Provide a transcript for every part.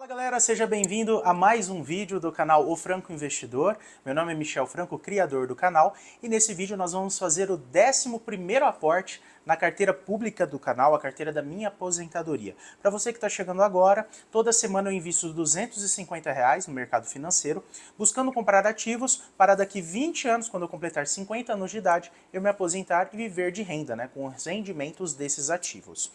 Galera, seja bem-vindo a mais um vídeo do canal O Franco Investidor. Meu nome é Michel Franco, criador do canal, e nesse vídeo nós vamos fazer o 11º aporte na carteira pública do canal, a carteira da minha aposentadoria. Para você que está chegando agora, toda semana eu invisto R$250 no mercado financeiro, buscando comprar ativos para daqui 20 anos, quando eu completar 50 anos de idade, eu me aposentar e viver de renda, com os rendimentos desses ativos.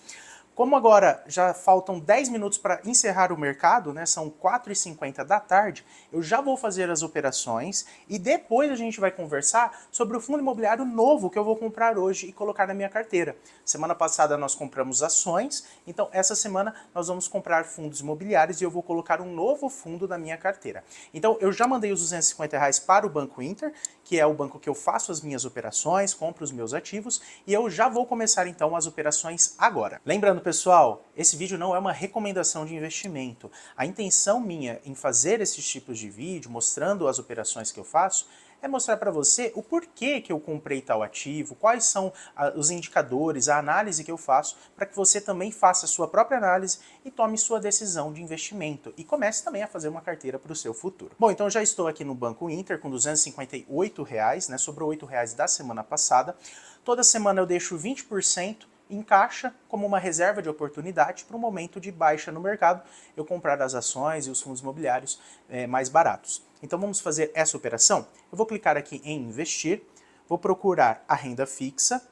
Como agora já faltam 10 minutos para encerrar o mercado, são 4h50 da tarde, eu já vou fazer as operações e depois a gente vai conversar sobre o fundo imobiliário novo que eu vou comprar hoje e colocar na minha carteira. Semana passada nós compramos ações, então essa semana nós vamos comprar fundos imobiliários e eu vou colocar um novo fundo na minha carteira. Então eu já mandei os R$250 para o Banco Inter, que é o banco que eu faço as minhas operações, compro os meus ativos, e eu já vou começar então as operações agora. Lembrando, pessoal, esse vídeo não é uma recomendação de investimento. A intenção minha em fazer esses tipos de vídeo, mostrando as operações que eu faço, é mostrar para você o porquê que eu comprei tal ativo, quais são os indicadores, a análise que eu faço, para que você também faça a sua própria análise e tome sua decisão de investimento e comece também a fazer uma carteira para o seu futuro. Bom, então já estou aqui no Banco Inter com R$258, sobrou R$8 da semana passada. Toda semana eu deixo 20% em caixa como uma reserva de oportunidade para um momento de baixa no mercado, eu comprar as ações e os fundos imobiliários mais baratos. Então vamos fazer essa operação? Eu vou clicar aqui em investir, vou procurar a renda fixa,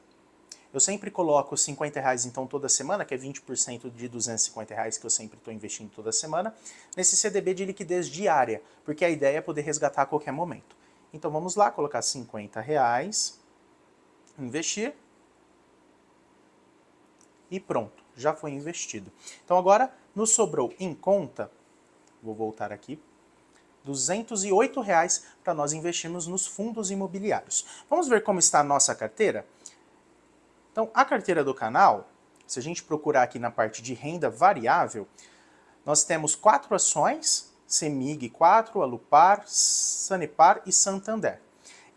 eu sempre coloco R$50 então toda semana, que é 20% de R$250 que eu sempre estou investindo toda semana, nesse CDB de liquidez diária, porque a ideia é poder resgatar a qualquer momento. Então vamos lá, colocar R$50, investir, e pronto, já foi investido. Então agora nos sobrou em conta, vou voltar aqui, R$208 para nós investirmos nos fundos imobiliários. Vamos ver como está a nossa carteira? Então a carteira do canal, se a gente procurar aqui na parte de renda variável, nós temos 4 ações, CEMIG 4, Alupar, Sanepar e Santander.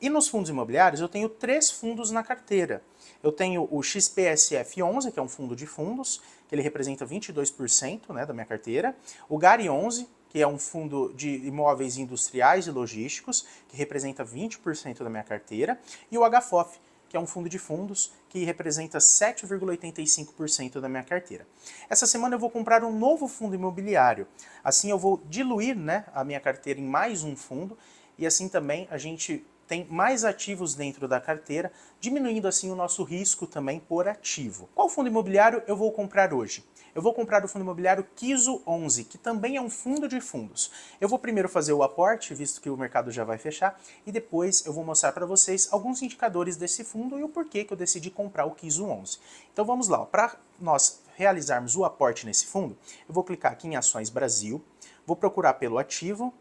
E nos fundos imobiliários eu tenho 3 fundos na carteira. Eu tenho o XPSF 11, que é um fundo de fundos, que ele representa 22% da minha carteira. O GARI 11, que é um fundo de imóveis industriais e logísticos, que representa 20% da minha carteira. E o HFOF, que é um fundo de fundos, que representa 7,85% da minha carteira. Essa semana eu vou comprar um novo fundo imobiliário. Assim eu vou diluir a minha carteira em mais um fundo, e assim também a gente tem mais ativos dentro da carteira, diminuindo assim o nosso risco também por ativo. Qual fundo imobiliário eu vou comprar hoje? Eu vou comprar o fundo imobiliário KISO 11, que também é um fundo de fundos. Eu vou primeiro fazer o aporte, visto que o mercado já vai fechar, e depois eu vou mostrar para vocês alguns indicadores desse fundo e o porquê que eu decidi comprar o KISO 11. Então vamos lá, para nós realizarmos o aporte nesse fundo, eu vou clicar aqui em Ações Brasil, vou procurar pelo ativo,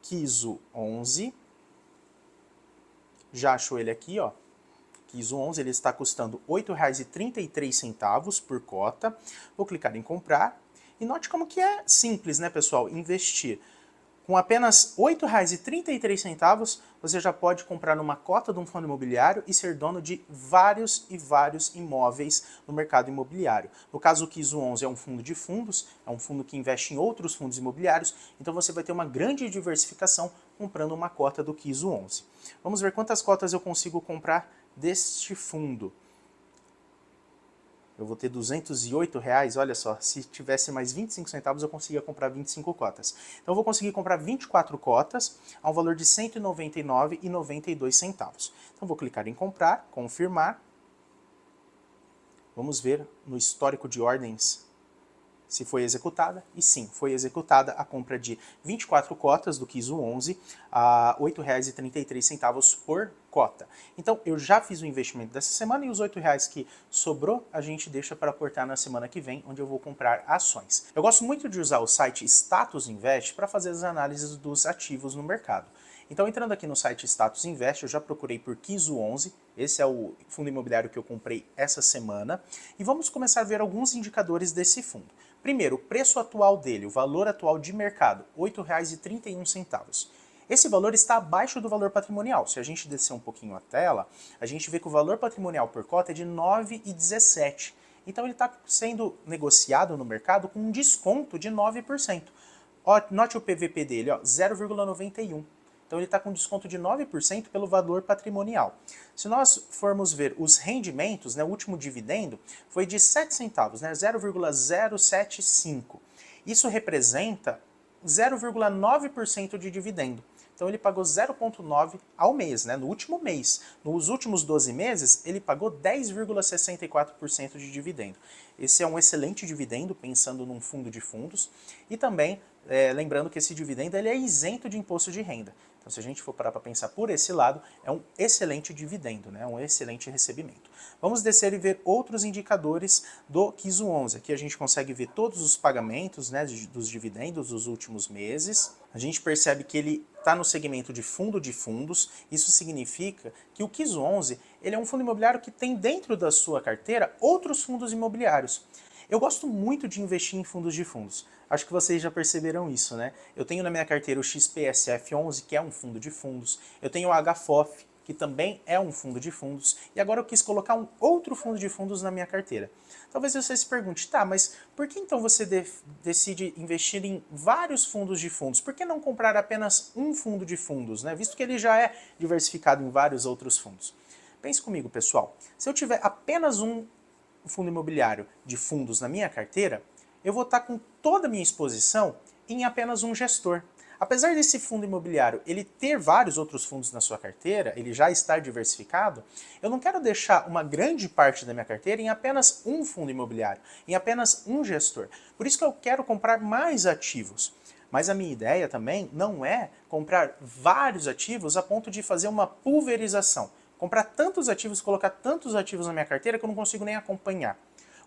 KISO 11, já achou ele aqui, ó. KISO 11, ele está custando R$ 8,33 por cota. Vou clicar em comprar. E note como que é simples, pessoal, investir. Com apenas R$ 8,33, você já pode comprar numa cota de um fundo imobiliário e ser dono de vários e vários imóveis no mercado imobiliário. No caso, o KISO 11 é um fundo de fundos, é um fundo que investe em outros fundos imobiliários, então você vai ter uma grande diversificação comprando uma cota do KISO 11. Vamos ver quantas cotas eu consigo comprar deste fundo. Eu vou ter R$208, olha só, se tivesse mais 25 centavos eu conseguia comprar 25 cotas. Então eu vou conseguir comprar 24 cotas a um valor de R$ 199,92. Então vou clicar em comprar, confirmar. Vamos ver no histórico de ordens se foi executada, e sim, foi executada a compra de 24 cotas do KISO 11 a R$ 8,33 por cota. Então eu já fiz o investimento dessa semana e os R$ 8 que sobrou a gente deixa para aportar na semana que vem, onde eu vou comprar ações. Eu gosto muito de usar o site Status Invest para fazer as análises dos ativos no mercado. Então, entrando aqui no site Status Invest, eu já procurei por KISO 11, esse é o fundo imobiliário que eu comprei essa semana, e vamos começar a ver alguns indicadores desse fundo. Primeiro, o preço atual dele, o valor atual de mercado, R$ 8,31. Esse valor está abaixo do valor patrimonial. Se a gente descer um pouquinho a tela, a gente vê que o valor patrimonial por cota é de R$ 9,17. Então ele está sendo negociado no mercado com um desconto de 9%. Ó, note o PVP dele, ó, 0,91. Então ele está com desconto de 9% pelo valor patrimonial. Se nós formos ver os rendimentos, né, o último dividendo foi de 7 centavos, né, 0,075. Isso representa 0,9% de dividendo. Então ele pagou 0,9 ao mês, né, no último mês. Nos últimos 12 meses, ele pagou 10,64% de dividendo. Esse é um excelente dividendo, pensando num fundo de fundos. E também, lembrando que esse dividendo ele é isento de imposto de renda. Então, se a gente for parar para pensar por esse lado, é um excelente dividendo, né? Um excelente recebimento. Vamos descer e ver outros indicadores do KISO 11. Aqui a gente consegue ver todos os pagamentos, né, dos dividendos dos últimos meses. A gente percebe que ele está no segmento de fundo de fundos. Isso significa que o KISO 11 ele é um fundo imobiliário que tem dentro da sua carteira outros fundos imobiliários. Eu gosto muito de investir em fundos de fundos. Acho que vocês já perceberam isso, né? Eu tenho na minha carteira o XPSF11, que é um fundo de fundos. Eu tenho o HFOF, que também é um fundo de fundos. E agora eu quis colocar um outro fundo de fundos na minha carteira. Talvez você se pergunte, tá, mas por que então você decide investir em vários fundos de fundos? Por que não comprar apenas um fundo de fundos, né? Visto que ele já é diversificado em vários outros fundos. Pense comigo, pessoal. Se eu tiver apenas um fundo imobiliário de fundos na minha carteira, eu vou estar com toda a minha exposição em apenas um gestor. Apesar desse fundo imobiliário ele ter vários outros fundos na sua carteira, ele já estar diversificado, eu não quero deixar uma grande parte da minha carteira em apenas um fundo imobiliário, em apenas um gestor. Por isso que eu quero comprar mais ativos. Mas a minha ideia também não é comprar vários ativos a ponto de fazer uma pulverização. Comprar tantos ativos, colocar tantos ativos na minha carteira que eu não consigo nem acompanhar.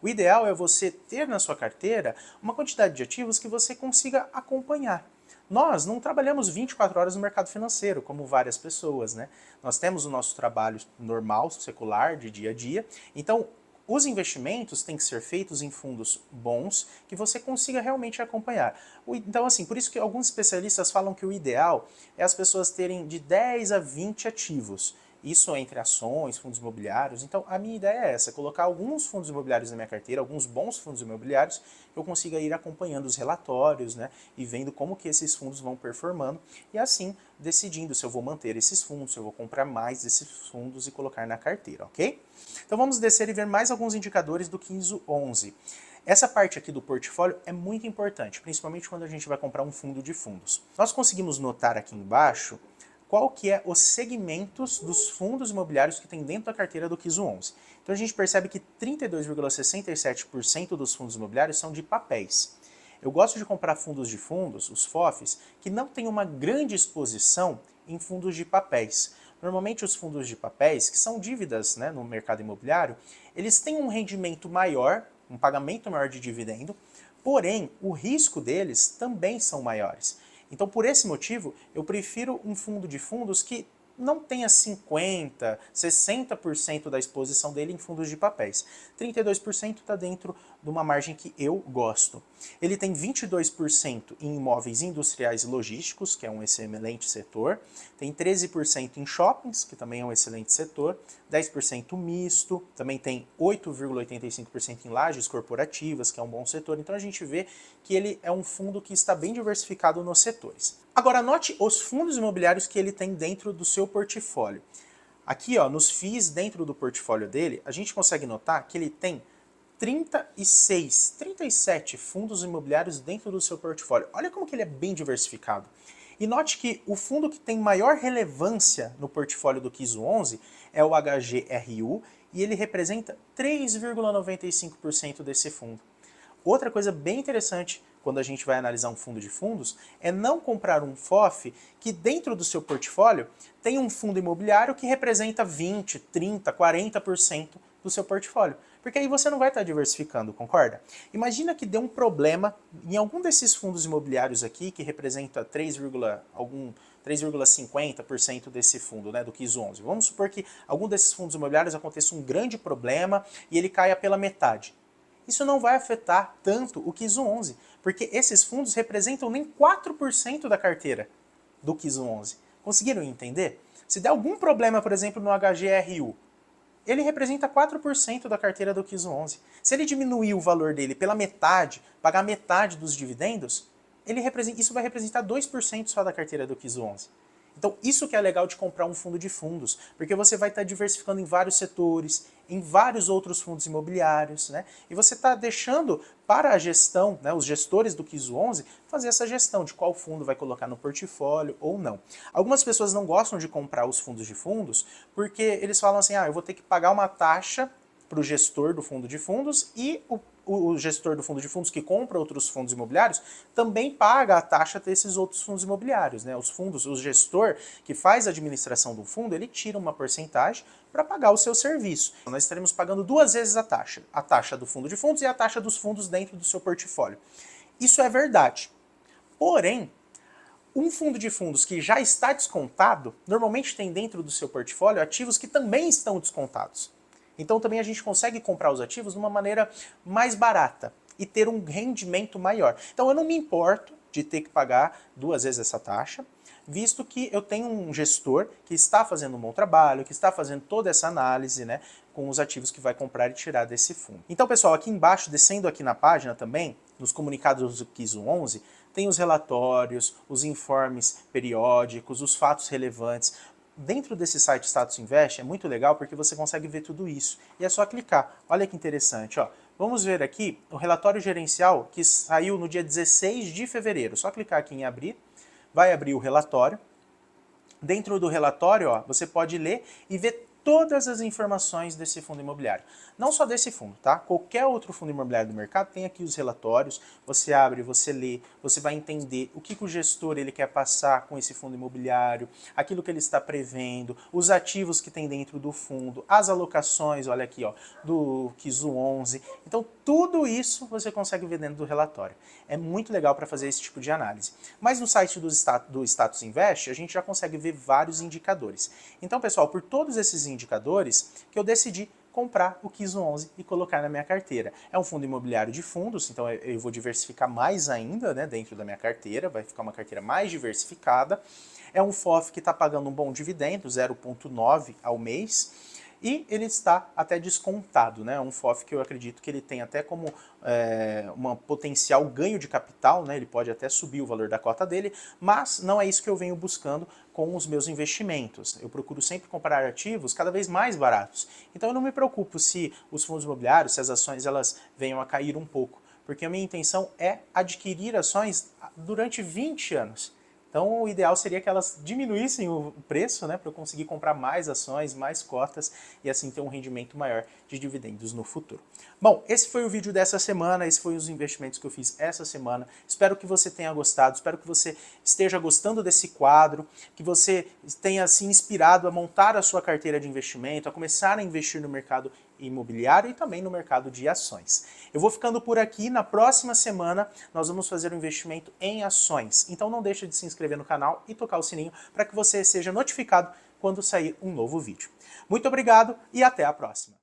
O ideal é você ter na sua carteira uma quantidade de ativos que você consiga acompanhar. Nós não trabalhamos 24 horas no mercado financeiro, como várias pessoas, né? Nós temos o nosso trabalho normal, secular, de dia a dia. Então, os investimentos têm que ser feitos em fundos bons que você consiga realmente acompanhar. Então, assim, por isso que alguns especialistas falam que o ideal é as pessoas terem de 10 a 20 ativos. Isso entre ações, fundos imobiliários. Então, a minha ideia é essa, colocar alguns fundos imobiliários na minha carteira, alguns bons fundos imobiliários, que eu consiga ir acompanhando os relatórios, né, e vendo como que esses fundos vão performando, e assim, decidindo se eu vou manter esses fundos, se eu vou comprar mais desses fundos e colocar na carteira, ok? Então, vamos descer e ver mais alguns indicadores do KISO 11. Essa parte aqui do portfólio é muito importante, principalmente quando a gente vai comprar um fundo de fundos. Nós conseguimos notar aqui embaixo qual que é os segmentos dos fundos imobiliários que tem dentro da carteira do KISO 11. Então a gente percebe que 32,67% dos fundos imobiliários são de papéis. Eu gosto de comprar fundos de fundos, os FOFs, que não têm uma grande exposição em fundos de papéis. Normalmente os fundos de papéis, que são dívidas, né, no mercado imobiliário, eles têm um rendimento maior, um pagamento maior de dividendo, porém o risco deles também são maiores. Então, por esse motivo, eu prefiro um fundo de fundos que não tenha 50%, 60% da exposição dele em fundos de papéis. 32% está dentro de uma margem que eu gosto. Ele tem 22% em imóveis industriais e logísticos, que é um excelente setor. Tem 13% em shoppings, que também é um excelente setor. 10% misto. Também tem 8,85% em lajes corporativas, que é um bom setor. Então a gente vê que ele é um fundo que está bem diversificado nos setores. Agora note os fundos imobiliários que ele tem dentro do seu portfólio. Aqui, ó, nos FIIs dentro do portfólio dele, a gente consegue notar que ele tem 37 fundos imobiliários dentro do seu portfólio. Olha como que ele é bem diversificado. E note que o fundo que tem maior relevância no portfólio do KISO 11 é o HGRU e ele representa 3,95% desse fundo. Outra coisa bem interessante quando a gente vai analisar um fundo de fundos é não comprar um FOF que dentro do seu portfólio tem um fundo imobiliário que representa 20, 30, 40% do seu portfólio. Porque aí você não vai estar diversificando, concorda? Imagina que deu um problema em algum desses fundos imobiliários aqui, que representa 3,50% desse fundo, né, do KISO 11. Vamos supor que algum desses fundos imobiliários aconteça um grande problema e ele caia pela metade. Isso não vai afetar tanto o KISO 11, porque esses fundos representam nem 4% da carteira do KISO 11. Conseguiram entender? Se der algum problema, por exemplo, no HGRU, ele representa 4% da carteira do KISO 11. Se ele diminuir o valor dele pela metade, pagar metade dos dividendos, isso vai representar 2% só da carteira do KIS 11. Então, isso que é legal de comprar um fundo de fundos, porque você vai estar diversificando em vários setores, em vários outros fundos imobiliários, né? E você está deixando para a gestão, né, os gestores do KIS 11, fazer essa gestão de qual fundo vai colocar no portfólio ou não. Algumas pessoas não gostam de comprar os fundos de fundos, porque eles falam assim, eu vou ter que pagar uma taxa para o gestor do fundo de fundos e o gestor do fundo de fundos que compra outros fundos imobiliários também paga a taxa desses outros fundos imobiliários, né? O gestor que faz a administração do fundo, ele tira uma porcentagem para pagar o seu serviço. Nós estaremos pagando 2 vezes a taxa do fundo de fundos e a taxa dos fundos dentro do seu portfólio. Isso é verdade. Porém, um fundo de fundos que já está descontado, normalmente tem dentro do seu portfólio ativos que também estão descontados. Então também a gente consegue comprar os ativos de uma maneira mais barata e ter um rendimento maior. Então eu não me importo de ter que pagar 2 vezes essa taxa, visto que eu tenho um gestor que está fazendo um bom trabalho, que está fazendo toda essa análise, né, com os ativos que vai comprar e tirar desse fundo. Então, pessoal, aqui embaixo, descendo aqui na página também, nos comunicados do KIS 11, tem os relatórios, os informes periódicos, os fatos relevantes. Dentro desse site Status Invest é muito legal porque você consegue ver tudo isso. E é só clicar. Olha que interessante, ó. Vamos ver aqui o relatório gerencial que saiu no dia 16 de fevereiro. Só clicar aqui em abrir, vai abrir o relatório. Dentro do relatório, ó, você pode ler e ver todas as informações desse fundo imobiliário. Não só desse fundo, tá? Qualquer outro fundo imobiliário do mercado tem aqui os relatórios, você abre, você lê, você vai entender o que o gestor ele quer passar com esse fundo imobiliário, aquilo que ele está prevendo, os ativos que tem dentro do fundo, as alocações, olha aqui, ó, do KIS 11. Então, tudo isso você consegue ver dentro do relatório. É muito legal para fazer esse tipo de análise. Mas no site do Status Invest, a gente já consegue ver vários indicadores. Então, pessoal, por todos esses indicadores que eu decidi comprar o KIS 11 e colocar na minha carteira. É um fundo imobiliário de fundos, então eu vou diversificar mais ainda, né, dentro da minha carteira, vai ficar uma carteira mais diversificada. É um FOF que está pagando um bom dividendo, 0,9 ao mês, e ele está até descontado, né? Um FOF que eu acredito que ele tem até como um potencial ganho de capital, né? Ele pode até subir o valor da cota dele, mas não é isso que eu venho buscando com os meus investimentos. Eu procuro sempre comprar ativos cada vez mais baratos. Então eu não me preocupo se os fundos imobiliários, se as ações elas venham a cair um pouco, porque a minha intenção é adquirir ações durante 20 anos. Então o ideal seria que elas diminuíssem o preço, né, para eu conseguir comprar mais ações, mais cotas e assim ter um rendimento maior de dividendos no futuro. Bom, esse foi o vídeo dessa semana, esse foi os investimentos que eu fiz essa semana. Espero que você tenha gostado, espero que você esteja gostando desse quadro, que você tenha se inspirado a montar a sua carteira de investimento, a começar a investir no mercado imobiliário e também no mercado de ações. Eu vou ficando por aqui, na próxima semana nós vamos fazer um investimento em ações. Então não deixe de se inscrever no canal e tocar o sininho para que você seja notificado quando sair um novo vídeo. Muito obrigado e até a próxima!